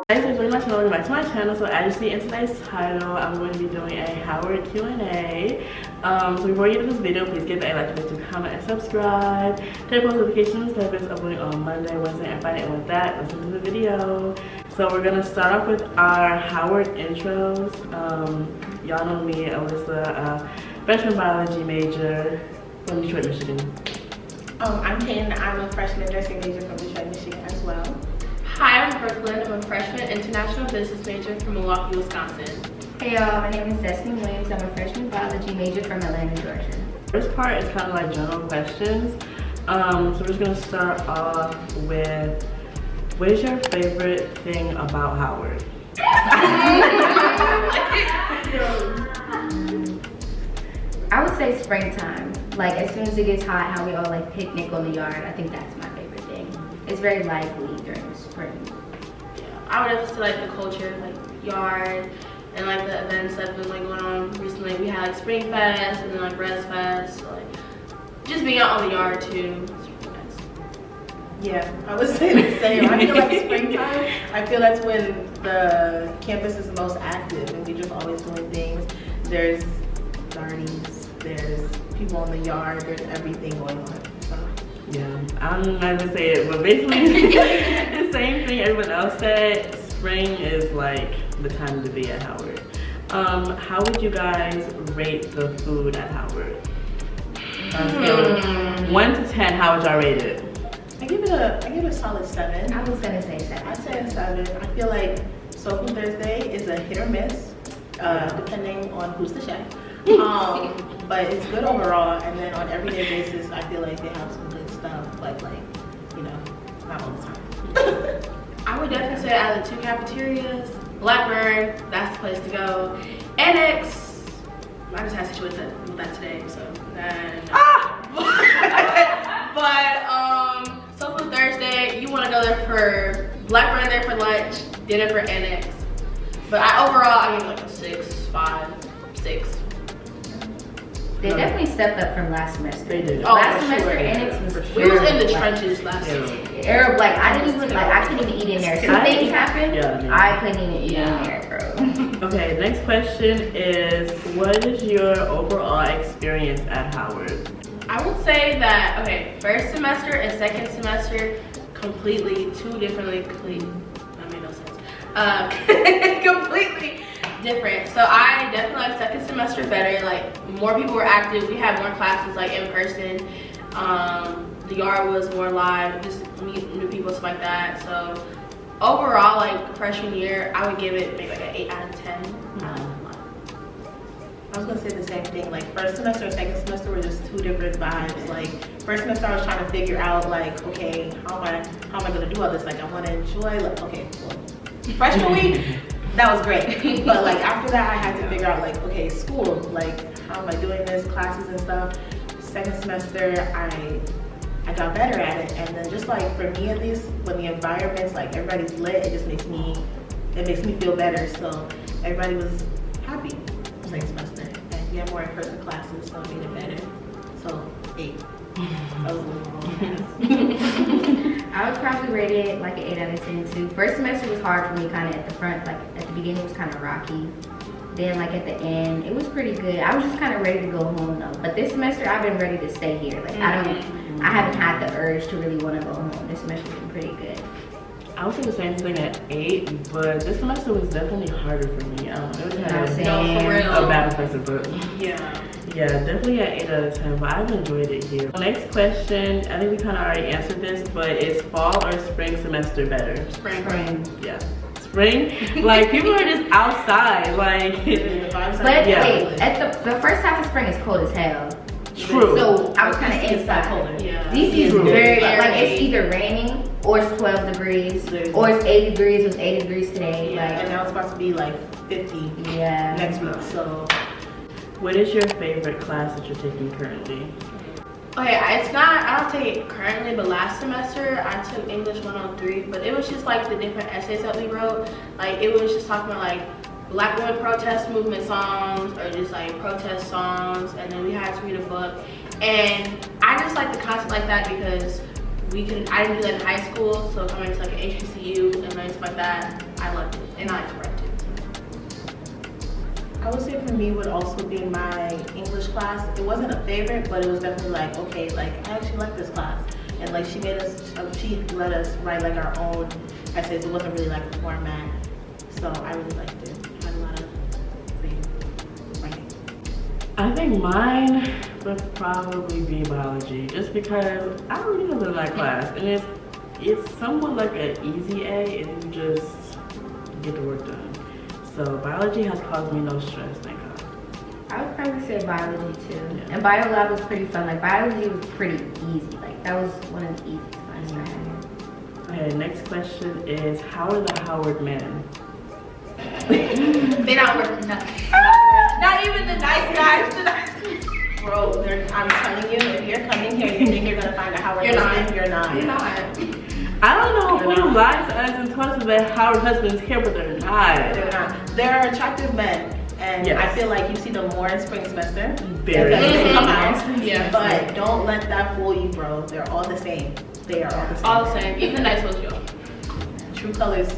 Guys, thanks very much for welcome back to my channel. So as you see in today's title, I'm going to be doing a Howard Q&A. So before you get into this video, please give it a like, to comment, and subscribe. Turn post notifications because it's uploading on Monday, Wednesday, and Friday. And with that, let's into the video. So we're gonna start off with our Howard intros. Y'all know me, Ellisa, freshman biology major from Detroit, Michigan. I'm Ken. I'm a freshman nursing major from Detroit, Michigan as well. Hi, I'm Brooklyn. I'm a freshman international business major from Milwaukee, Wisconsin. Hey y'all, my name is Destiny Williams. I'm a freshman biology major from Atlanta, Georgia. First part is kind of like general questions. So we're just gonna start off with, what is your favorite thing about Howard? I would say springtime. Like as soon as it gets hot, how we all like picnic on the yard. I think that's my favorite thing. It's very lively during spring. Yeah, I would have to say like the culture, like yard, and like the events that have been like going on recently. We had like Spring Fest and then like Res Fest. So, like just being out on the yard too. It's really nice. Yeah, I would say the same. I feel like springtime, I feel that's when the campus is the most active and we just always doing things. There's parties, there's people on the yard, there's everything going on. So. Yeah, I'm not gonna say it, but basically the same thing everyone else said. Spring is like the time to be at Howard. How would you guys rate the food at Howard? On a scale of 1 to 10, how would y'all rate it? I give it a solid 7. I was gonna say 7. I'd say a 7. I feel like Soul Food Thursday is a hit or miss, depending on who's the chef. But it's good overall, and then on everyday basis, I feel like they have some good stuff, but like, you know, not all the time. I would definitely say out of the 2 cafeterias, Blackburn, that's the place to go. Annex, I just had to with that today, so but Soul Food Thursday, you want to go there for Blackburn there for lunch, dinner for Annex. But overall, I give it like a 6, 5, 6. They definitely stepped up from last semester. They did. Last semester, Annex was We was in the trenches last year. Arab, like I couldn't even eat in there. Some things happened. Yeah. I couldn't even eat in there, bro. Okay, next question is, what is your overall experience at Howard? I would say that, okay, first semester and second semester, completely, two differently, that made no sense. Completely different. So I definitely like second semester better, like more people were active, we had more classes like in person, the yard was more live, just meet new people, stuff like that. So overall, like freshman year, I would give it maybe like an 8 out of 10. I was gonna say the same thing. Like first semester and second semester were just 2 different vibes. Like first semester I was trying to figure out like, okay, how am I gonna do all this? Like I want to enjoy. Like okay, well, freshman week that was great, but like after that I had to figure out like, okay, school. Like how am I doing this? Classes and stuff. Second semester I got better at it, and then just like for me at least, when the environment's like everybody's lit, it just makes me feel better. So everybody was happy. Second semester, and we had more in-person classes, so it made it better. So 8. That was a little I would probably rate it like an 8 out of 10 too. First semester was hard for me, kind of at the front, like at the beginning it was kind of rocky. Then like at the end, it was pretty good. I was just kind of ready to go home though. But this semester I've been ready to stay here. Like I haven't had the urge to really want to go home. This semester's been pretty good. I would say the same thing at 8, but this semester was definitely harder for me. It was kind of for real. a bad professor, but Yeah. yeah, definitely at 8 out of 10, but I've enjoyed it here. Next question, I think we kind of already answered this, but is fall or spring semester better? Spring. Yeah. Spring? Like, people are just outside, like. But yeah. wait, at the first half of spring is cold as hell. True. So I was kind of inside. Yeah. DC is very, like it's either raining or it's 12 degrees or it's 80 degrees. It was 80 degrees today. Yeah, like, and now it's supposed to be like 50 next week. So what is your favorite class that you're taking currently? Okay, it's not, I don't take it currently, but last semester I took English 103, but it was just like the different essays that we wrote. Like it was just talking about like Black women protest movement songs or just like protest songs, and then we had to read a book. And I just like the concept like that because I didn't do that in high school, so coming to like an HBCU and learning stuff like that, I loved it, and I liked to write too. I would say for me would also be my English class. It wasn't a favorite, but it was definitely like, okay, like I actually like this class. And like she let us write like our own essays. It wasn't really like a format. So I really liked it. I had a lot of free writing. I think mine would probably be biology, just because I really love that class, and it's somewhat like an easy A, and you just get the work done. So biology has caused me no stress, thank God. I would probably say biology too. Yeah. And bio lab was pretty fun. Like biology was pretty easy. Like that was one of the easiest classes I had. Okay, next question is, how are the Howard men? They not working. Not even the nice guys. The nice guys. Bro, I'm telling you, if you're coming here and you think you're gonna find a Howard husband, you're not. You're not. I don't know who lies to us and tells us that Howard husbands here, but they're not. They're not. They're attractive men, and Yes. I feel like you see them more in spring semester. Very. Because they come out. Yeah. But don't let that fool you, bro. They're all the same. They are all the same. All the same. Even the nice ones, yo. True colors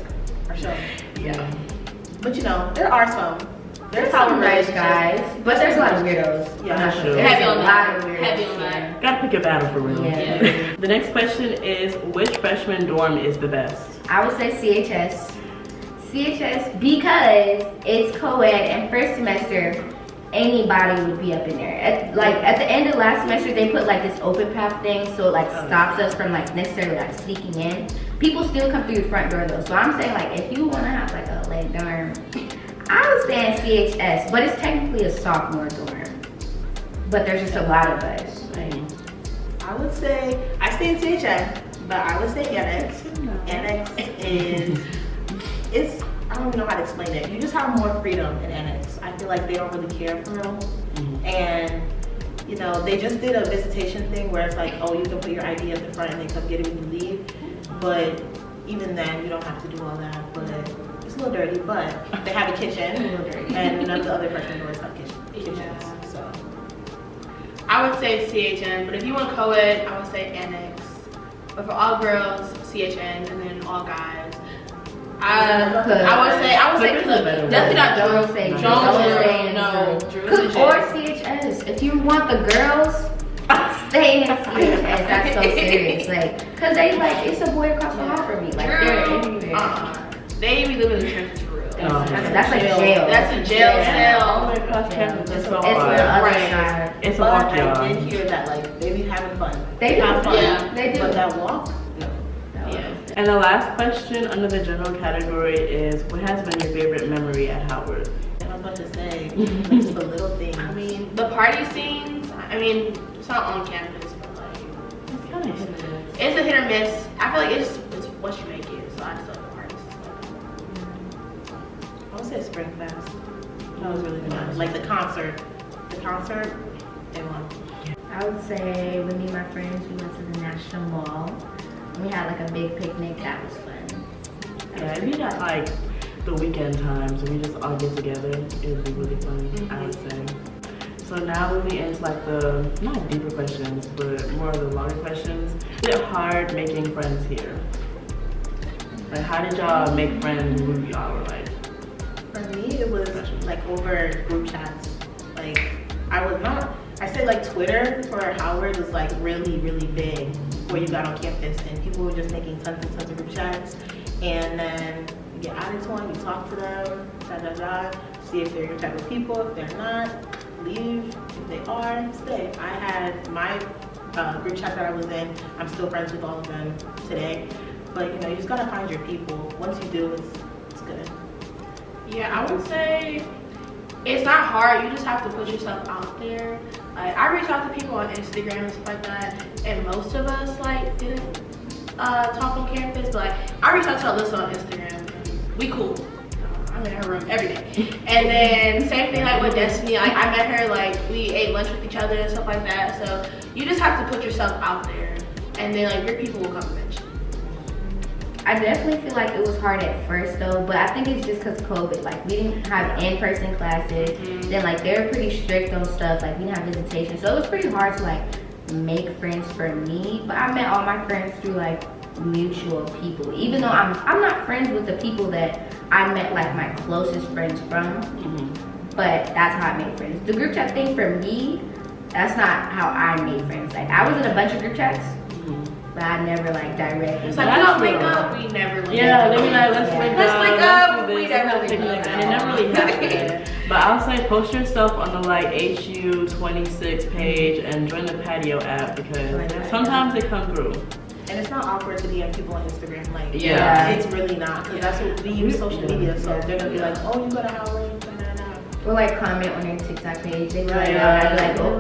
are shown. Yeah. But you know, there are some. There's some nice guys, but there's a lot of weirdos. Yeah, I'm not sure. There's Heavy a on lot that. of weirdos. Heavy on that. Gotta pick a battle for real. Yeah. The next question is, which freshman dorm is the best? I would say CHS. CHS because it's co-ed and first semester anybody would be up in there. At the end of last semester they put like this open path thing, so it like stops us from like necessarily like sneaking in. People still come through the front door though, so I'm saying like if you want to have like a leg dorm, I would stay in CHS, but it's technically a sophomore dorm. But there's just a lot of us. Like, I would say, I stay in CHN, but I would say annex. Annex is, I don't even know how to explain it. You just have more freedom in annex. I feel like they don't really care for real. And, you know, they just did a visitation thing where it's like, oh, you can put your ID at the front and they come get it when you leave. But even then, you don't have to do all that. But it's a little dirty, but they have a kitchen. And none of the other freshman doors have kitchens. So I would say CHN, but if you want co-ed, I would say annex. But for all girls, CHN, and then all guys, I would say Cook. Definitely not Jones. No. Cook or CHS. If you want the girls, stay in CHS. That's so serious. Like, cause they like it's a boy across the hall from me. Like they're everywhere. They be living in the trenches for real. That's a jail. That's a jail cell. It's the other Right. side. It's a but walk, I y'all. did hear that like they be having fun. They do. have fun. Yeah, they do. But that walk, no. Yeah. And the last question under the general category is, what has been your favorite memory at Howard? And I was about to say, like, just the little things. I mean, the party scenes, I mean, it's not on campus, but like, It's kind of hit and miss. it's a hit or miss. I feel like it's what you make it, so I just love the parties. I would say Spring Fest. That was really fun. Like the concert, they won. I would say with me and my friends, we went to the National Mall. We had like a big picnic. That was fun. Yeah, it'd be at like the weekend times when we just all get together. It would be really fun, I would say. So now moving into like the, not deeper questions, but more of the longer questions. Is it hard making friends here? Like how did y'all make friends when y'all were like? For me, it was like over group chats. Like I say like Twitter for Howard was like really, really big before you got on campus, and people were just making tons and tons of group chats. And then you get added to one, you talk to them, see if they're your type of people. If they're not, leave. If they are, stay. I had my group chat that I was in. I'm still friends with all of them today. But you know, you just gotta find your people. Once you do, it's good. Yeah, I would say it's not hard. You just have to put yourself out there. Like I reach out to people on Instagram and stuff like that, and most of us like didn't talk on campus. But like I reached out to Ellisa on Instagram. We cool. I'm in her room every day. And then same thing like with Destiny. Like I met her, like we ate lunch with each other and stuff like that. So you just have to put yourself out there, and then like your people will come eventually. I definitely feel like it was hard at first though, but I think it's just because COVID. Like we didn't have in-person classes. Then like they were pretty strict on stuff. Like we didn't have visitation, so it was pretty hard to like make friends for me. But I met all my friends through like mutual people. Even though I'm not friends with the people that I met like my closest friends from. But that's how I made friends. The group chat thing for me, that's not how I made friends. Like I was in a bunch of group chats, but I never like directly. It's like, we don't link up, we never link up. Yeah, they be like, let's link up, we never link up. And it never really happened. But I'll say post yourself on the like HU26 page and join the Patio app because sometimes they come through. And it's not awkward to DM people on Instagram. Like, yeah, it's really not. Because that's what we use social media. So they're going to be like, oh, you go to Howard. Or like comment on their TikTok page. They be like, yeah. oh.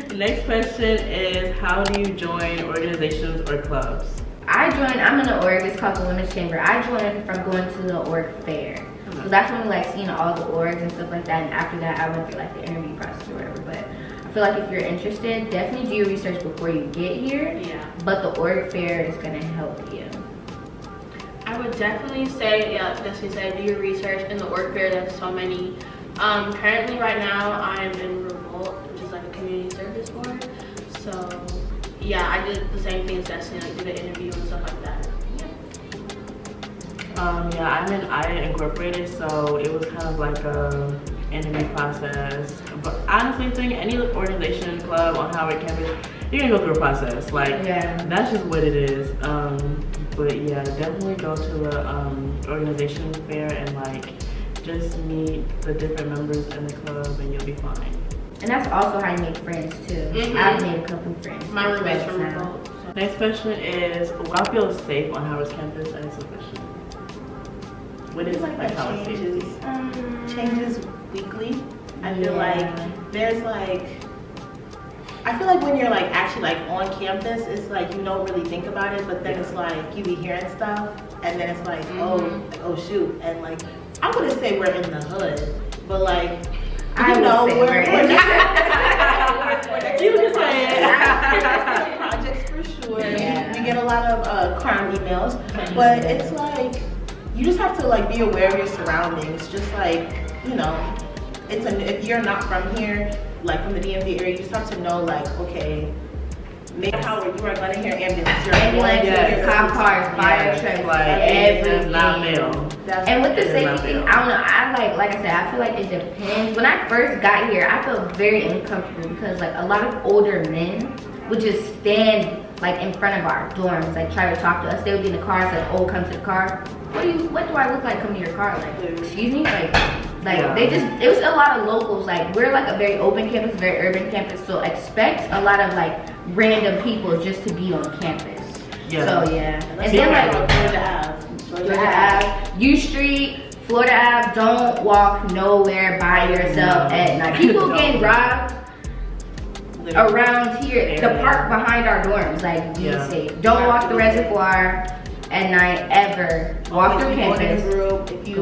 The next question is, how do you join organizations or clubs? I'm in an org, it's called the Women's Chamber. I joined from going to the org fair. So that's when we like seeing all the orgs and stuff like that. And after that, I went through like the interview process or whatever. But I feel like if you're interested, definitely do your research before you get here. Yeah. But the org fair is gonna help you. I would definitely say, do your research in the org fair. There's so many. Currently, right now, I'm in Revolt, which is like a community service board. So, yeah, I did the same thing as Destiny, like did an interview and stuff like that. Yeah, I'm in IA Incorporated, so it was kind of like a interview process. But honestly, I think any organization, club on Howard campus, you're gonna go through a process. Like, that's just what it is. But yeah, definitely go to the organization fair and like just meet the different members in the club and you'll be fine. And that's also how you make friends too. I've made a couple friends. My roommate's from Revolt. So. Next question is, will I feel safe on Howard's campus? That is the question. What is like Howard changes? Changes weekly. I feel like there's like, I feel like when you're like actually like on campus, it's like you don't really think about it, but then it's like you be hearing stuff, and then it's like, oh shoot, and like I wouldn't say we're in the hood, but like you know we're you can say projects for sure. Yeah. We get a lot of crime emails, but it's like you just have to like be aware of your surroundings. Just like, you know, if you're not from here, like from the DMV area, you just have to know like, okay, maybe Howard, you are gonna hear ambulances, cop cars, fire trucks, everything. And with the safety thing, I don't know. Like I said, I feel like it depends. When I first got here, I felt very uncomfortable because like a lot of older men would just stand like in front of our dorms, like try to talk to us. They would be in the cars, like, oh, come to the car. What do I look like coming to your car? Like, excuse me? They just, it was a lot of locals. Like, we're like a very open campus, very urban campus, so expect a lot of like random people just to be on campus. Yeah. So yeah. And then like Georgia Ave, U Street, Florida Ave, don't walk nowhere by yourself at night. People getting robbed around here. The park behind our dorms, like, be safe. Don't walk the reservoir at night ever. Walk through campus. If you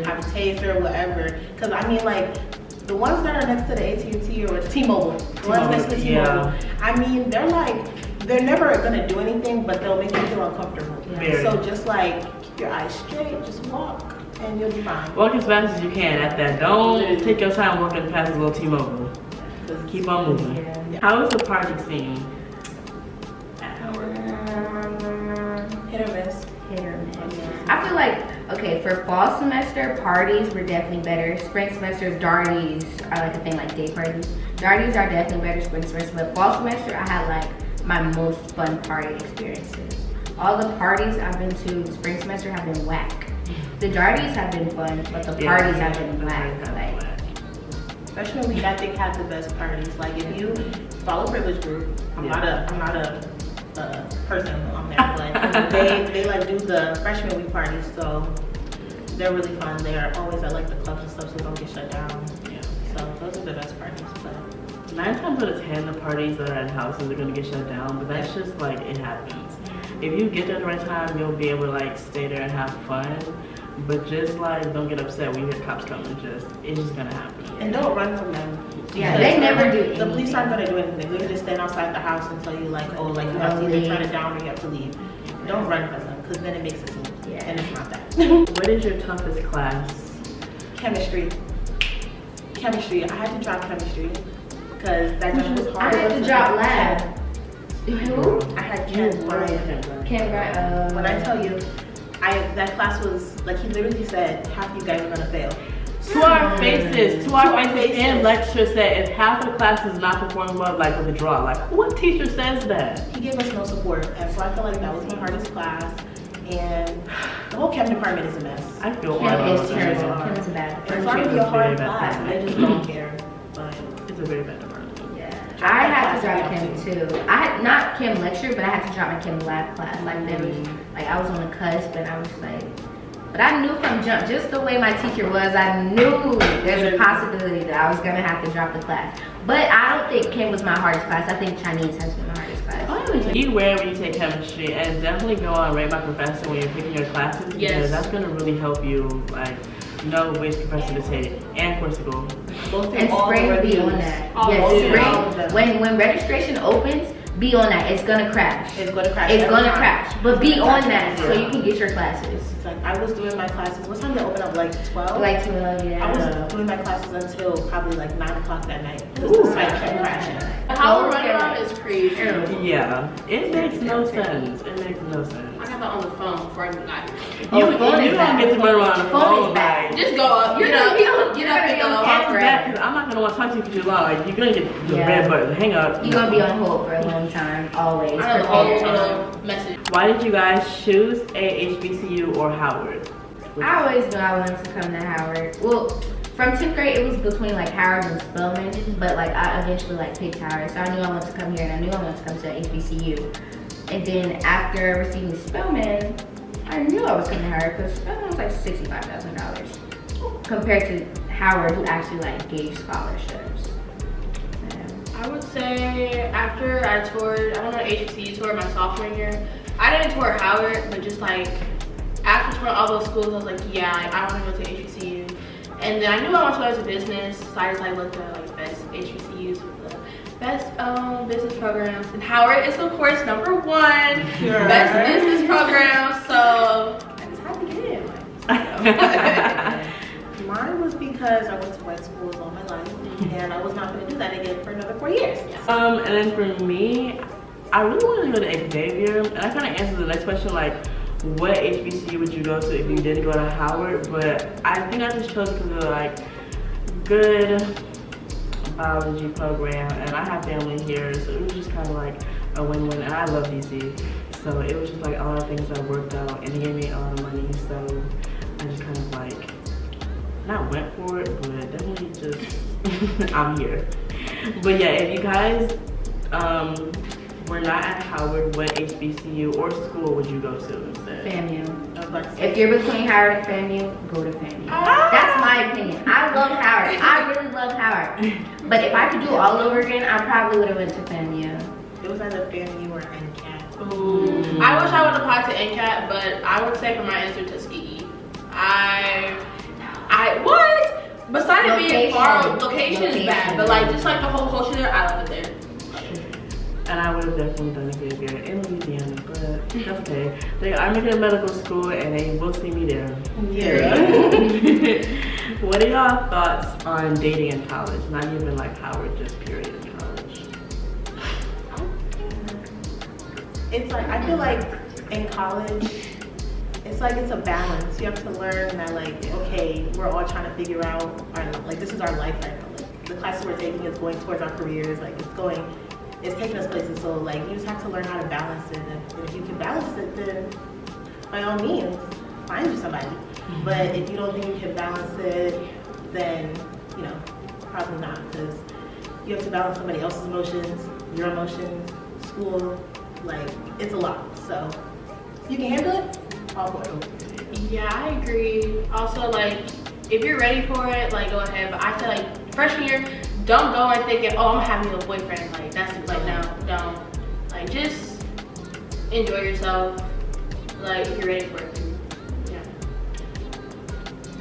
have a taser or whatever, because I mean, like the ones that are next to the AT&T or T-Mobile, the ones next to T-Mobile, I mean, they're never gonna do anything, but they'll make you feel uncomfortable. So just like keep your eyes straight, just walk, and you'll be fine. Walk as fast as you can at that. Don't take your time walking past the little T-Mobile. Just keep on moving. How is the party scene? Hit or miss. Hit or miss. I feel like, okay, for fall semester, parties were definitely better. Spring semester, darties are like a thing, like day parties. Darties are definitely better spring semester, but fall semester, I had like my most fun party experiences. All the parties I've been to spring semester have been whack. The darties have been fun, but the parties have been whack. Freshman week, I think, had the best parties. Like, if you follow Privilege Group, I'm not a person on there, but they like do the freshman week parties, so they're really fun. They're always at like the clubs and stuff, so don't get shut down. Yeah. So those are the best parties. But 9 times out of 10, the parties that are at houses are gonna get shut down, but that's just like, it happens. If you get there at the right time, you'll be able to like stay there and have fun. But just like, don't get upset when you hear cops coming. It's just gonna happen. And don't run from them. Yeah, they never do. The police aren't gonna do anything. They're just stand outside the house and tell you like, oh, like you have to either turn it down or you have to leave. Don't run from them, because then it makes it seem. Yeah. And it's not that. What is your toughest class? Chemistry. I had to drop chemistry because that just was hard. I had to drop lab. Who? I had Ken Bryant. Kim Bryant. When I tell you, that class was like, he literally said half of you guys are gonna fail. To our faces, and lecture said if half of the class is not performing well, like with a draw, like what teacher says that? He gave us no support, and so I feel like that was my hardest class. And the whole chem department is a mess. I feel Kim is terrible. Kim is a bad. It's going to be a hard class. I just don't care. But it's a very bad department. Yeah, I had to drop Kim too. I had not Kim lecture, but I had to drop my Kim lab class. Like there was, like I was on the cusp, and I was like. But I knew from jump, just the way my teacher was, I knew there's a possibility that I was gonna have to drop the class. But I don't think Chem was my hardest class. I think Chinese has been my hardest class. Be aware when you take chemistry, and definitely go on Rate My Professor when you're picking your classes, because that's gonna really help you like know which professor to take and course to go. And spring be on that. Yes, spring. When registration opens, be on that. It's gonna crash. It's gonna crash. It's gonna crash. But be on that so you can get your classes. Like I was doing my classes. What time did it open up? Like 12? Like 12, yeah. I was doing my classes until probably like 9 o'clock that night. Because the site kept crashing. How we're running around is crazy. Yeah, it makes no sense. It makes no sense. I got that on the phone before I even got here. You don't get to run around the phone. Like, just go up, get up and go. I'm not gonna want to talk to you for too long. Like you're gonna get the red button. Hang up. You're gonna be on hold for a long time, always. I know all the time. Message. Why did you guys choose a HBCU or Howard? I always knew I wanted to come to Howard. Well, from 10th grade, it was between like Howard and Spelman, but like I eventually like picked Howard. So I knew I wanted to come here, and I knew I wanted to come to HBCU. And then after receiving Spelman, I knew I was coming to Howard because Spelman was like $65,000 compared to Howard, who actually like gave scholarships. I would say after I went on an HBCU tour my sophomore year. I didn't tour Howard, but just like after touring all those schools, I was like, yeah, I want to go to HBCU. And then I knew I wanted to go to business, so I just like looked at like best HBCUs with the best business programs. And Howard is of course #1 best business program, so I just had to get in. Mine was because I went to white schools all my life, and I was not going to do that again for another 4 years. And then for me, I really wanted to go to Xavier, and I kind of answered the next question like, what HBCU would you go to if you didn't go to Howard? But I think I just chose because of like good biology program, and I have family here, so it was just kind of like a win-win. And I love DC, so it was just like all the things that worked out, and they gave me a lot of money, so I just kind of like not went for it, but definitely just I'm here. But yeah, if you guys were not at Howard, what HBCU or school would you go to instead? FAMU. If you're between Howard and FAMU, go to FAMU. That's my opinion. I love Howard. I really love Howard. But if I could do it all over again, I probably would have went to FAMU. It was either FAMU or NCAT. Ooh. I wish I would have applied to NCAT, but I would say for my answer Tuskegee. What? Besides it being far, location is bad, but like just like the whole culture there, I love it there. And I would have definitely done Xavier in Louisiana, but that's okay. They are making a medical school, and they will see me there. Yeah. What are y'all thoughts on dating in college? Not even like Howard, just period in college. It's like, I feel like in college, it's like it's a balance. You have to learn that like, okay, we're all trying to figure out, like this is our life right now. Like the classes we're taking is going towards our careers, like it's taking us places, so like you just have to learn how to balance it, and if you can balance it, then by all means, find you somebody. But if you don't think you can balance it, then, you know, probably not, because you have to balance somebody else's emotions, your emotions, school, like, it's a lot. So, if you can handle it, all for it. Yeah, I agree. Also, like, if you're ready for it, like, go ahead. But I feel like freshman year, don't go in thinking, oh, I'm having a boyfriend. Like, that's, like, no, don't. Like, just enjoy yourself. Like, if you're ready for it. Yeah.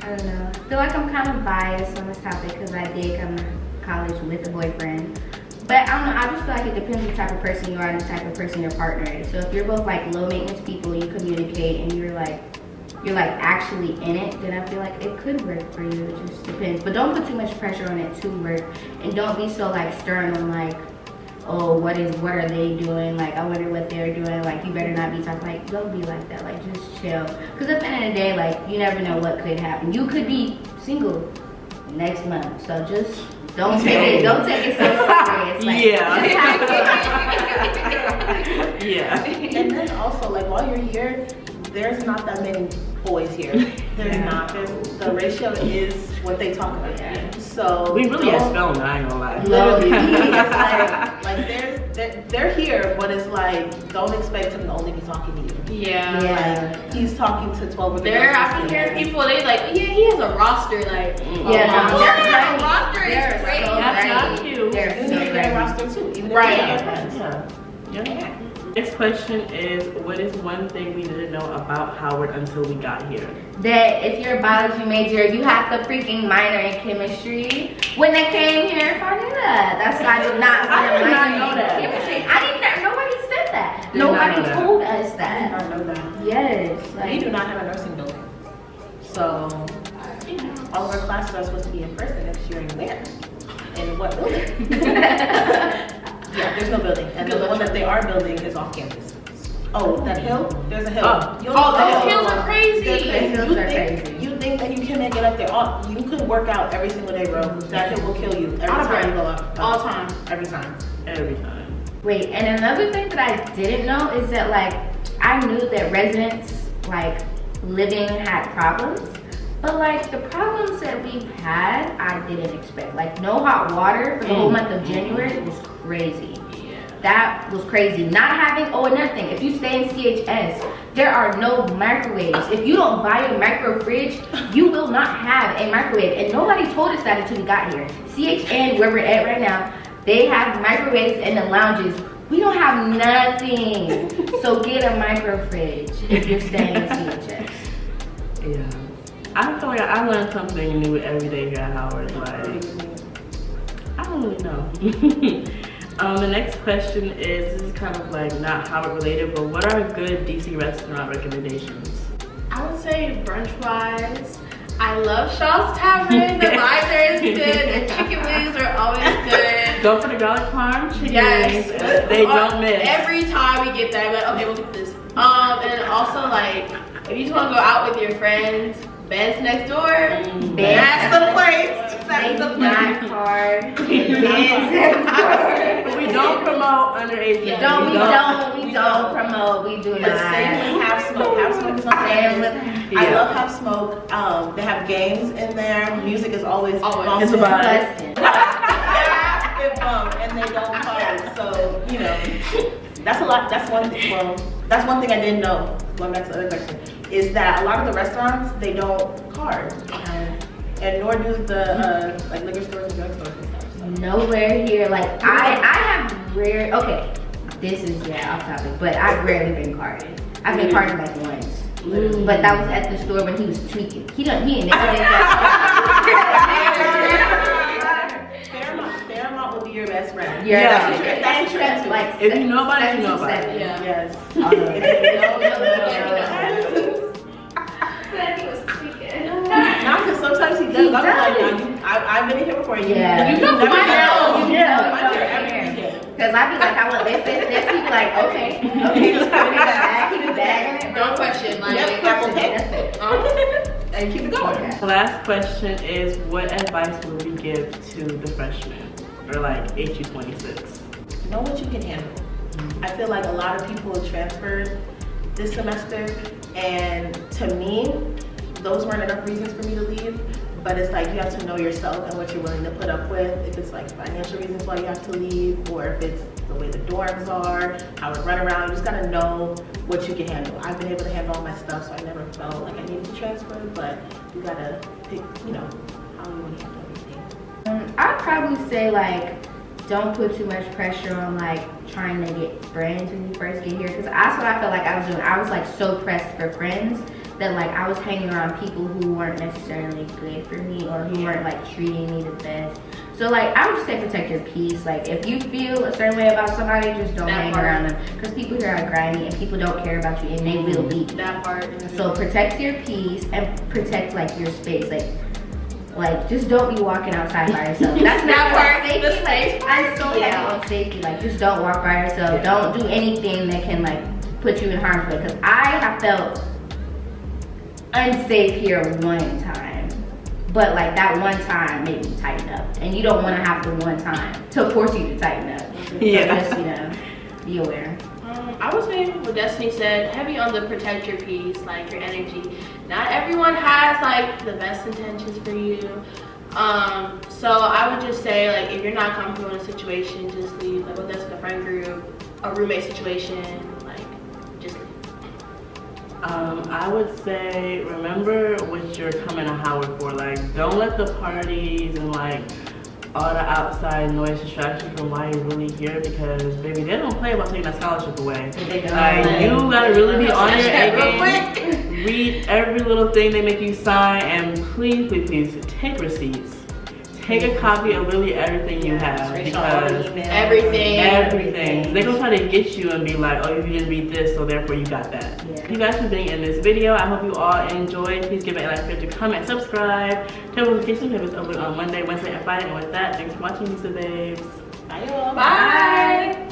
I don't know. I feel like I'm kind of biased on this topic because I did come to college with a boyfriend. But I don't know, I just feel like it depends on the type of person you are and the type of person your partner is. So if you're both like low maintenance people, you communicate and you're like actually in it, then I feel like it could work for you. It just depends. But don't put too much pressure on it to work, and don't be so like stern on like oh, what are they doing? Like, I wonder what they're doing. Like, you better not be talking. Like, don't be like that. Like, just chill. Because at the end of the day, like, you never know what could happen. You could be single next month. So just don't take it so serious. Like, yeah. And then also, like, while you're here, there's not that many boys here. There's not. The ratio is what they talk about. Yeah. So we really are spelling, I ain't gonna lie. Literally, it's like they're here, but it's like, don't expect him to only be talking to you. Yeah. Like, he's talking to 12 of the There, girls. I've been hearing people, they like, yeah, he has a roster, like, Yeah, no, their they're roster is they're great. so That's not great. cute. They're You so need to get a great. roster too, even if Right. you're friends. Yeah. Next question is, what is one thing we didn't know about Howard until we got here? That if you're a biology major, you have to freaking minor in chemistry. When they came here, I knew that. That's why I did not I did not minor know in that. chemistry. I didn't know. Nobody said that. Did not Nobody know that. told us I did that. not know that. Yes. We Like, do not have a nursing building. So all of our classes are supposed to be in person next year, and where? In what building? Yeah, there's no building. And the one that they are building is off campus. Oh, that hill? There's a hill. Oh. You'll know the those hill. hills are crazy. Those hills are crazy. You think that you can get up there? You could work out every single day, bro. That hill will kill you every Out of time you breath. go up. All the time. Every time. Every time. wait, and another thing that I didn't know is that like I knew that residents like living had problems, but like the problems that we've had, I didn't expect. Like no hot water for the whole month of January was crazy. That was crazy. Not having, oh, another thing, if you stay in CHS, there are no microwaves. If you don't buy a micro fridge, you will not have a microwave. And nobody told us that until we got here. CHN, where we're at right now, they have microwaves in the lounges. We don't have nothing. So get a micro fridge if you're staying in CHS. Yeah. I feel like I learn something new every day here at Howard. Like, I don't really know. The next question is, this is kind of like not Howard related, but what are good DC restaurant recommendations? I would say brunch-wise, I love Shaw's Tavern. The vibes are good. The chicken wings are always good. Go for the garlic parm chicken Yes, wings. They don't miss. Every time we get that, I'm like, okay, we'll get this. And also like, if you just want to go out with your friends, Ben's next door. That's the place. That's the Not place. hard. We don't promote underage. Yeah. We don't promote. We do But same not. with Half Smoke. Half Smoke is on Same campus. with I love Half Smoke. They have games in there. Music is always bumping. It's a vibe. Bustin'. Yeah, it bump, and they don't card. So, you know, that's a lot. That's one thing. Well, that's one thing I didn't know. Going back to the other question, is that a lot of the restaurants, they don't card, and nor do the like liquor stores and drug stores and stuff. So. Nowhere here. Like I have rare. Okay, this is off topic, but I've rarely been carded. I've been carded like once, but that was at the store when he was tweaking. He ain't never did that. Fairmont will be your best friend. Yeah. That's true. That's like If you know about it, you know about it. 727. Yeah. Yes. Not because sometimes he does. He I'm like, does. I've been in here before. Yeah. You know never my know. house. Yeah. I'm here every weekend. Cause I be like, I want this. He be like, okay, just put it in the bag. Keep it back. Don't question. Like, Yep, Apple Pay. And keep it going. The last question is, what advice would we give to the freshmen, or like HU26? Know what you can handle. I feel like a lot of people transferred this semester, and to me, those weren't enough reasons for me to leave. But it's like you have to know yourself and what you're willing to put up with. If it's like financial reasons why you have to leave, or if it's the way the dorms are, how it run around, you just gotta know what you can handle. I've been able to handle all my stuff, so I never felt like I needed to transfer, but you gotta pick, you know, how you wanna handle everything. I'd probably say like, don't put too much pressure on like trying to get friends when you first get here, because that's what I felt like I was doing. I was like so pressed for friends that like I was hanging around people who weren't necessarily good for me, or who weren't like treating me the best. So like I would just say protect your peace. Like if you feel a certain way about somebody, just don't hang around them, because people here are grimy and people don't care about you, and they will leave. that part. So protect your peace and protect like your space. Like Like, just don't be walking outside by yourself. That's not for safety. Like, I'm so heavy on safety. Like, just don't walk by yourself. Don't do anything that can like put you in harm's way. Because I have felt unsafe here one time, but like that one time made me tighten up, and you don't want to have the one time to force you to tighten up. Yeah. Just, you know, be aware. I would say what Destiny said, heavy on the protect your peace, like your energy. Not everyone has like the best intentions for you. So I would just say, like, if you're not comfortable in a situation, just leave. Like with us in a friend group, a roommate situation, like just leave. I would say remember what you're coming to Howard for. Like, don't let the parties and like all the outside noise distract you from why you're really here, because baby, they don't play about taking that scholarship away. Like, you gotta really be on your A game. Read every little thing they make you sign, and please, please, please take receipts. Take a copy of really everything you have, because everything. They're gonna try to get you and be like, oh, you didn't read this, so therefore you got that. Yeah. You guys for being in this video. I hope you all enjoyed. Please give it a like, favorite, comment, subscribe. Turn notifications if it's open on Monday, Wednesday, and Friday. And with that, thanks for watching, Lisa babes. Bye, y'all. Bye.